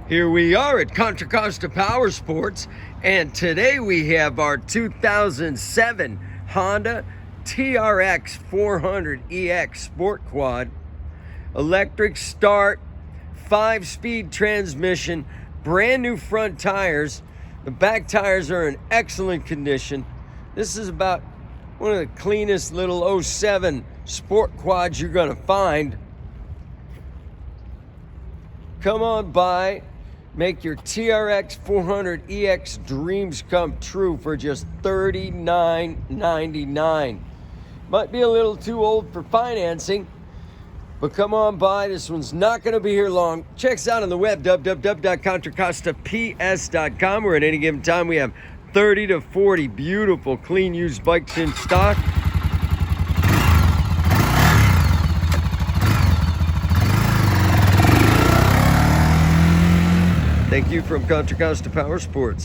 Here we are at Contra Costa Powersports, and today we have our 2007 Honda TRX400 EX Sport Quad. Electric start, 5-speed transmission, brand new front tires. The back tires are in excellent condition. This is about one of the cleanest little 07 Sport Quads you're gonna find. Come on by. Make your TRX 400 EX dreams come true for just $39.99. Might be a little too old for financing, but come on by. This one's not going to be here long. Check us out on the web, www.contracostaps.com, where at any given time we have 30 to 40 beautiful, clean used bikes in stock. Thank you from Contra Costa Powersports.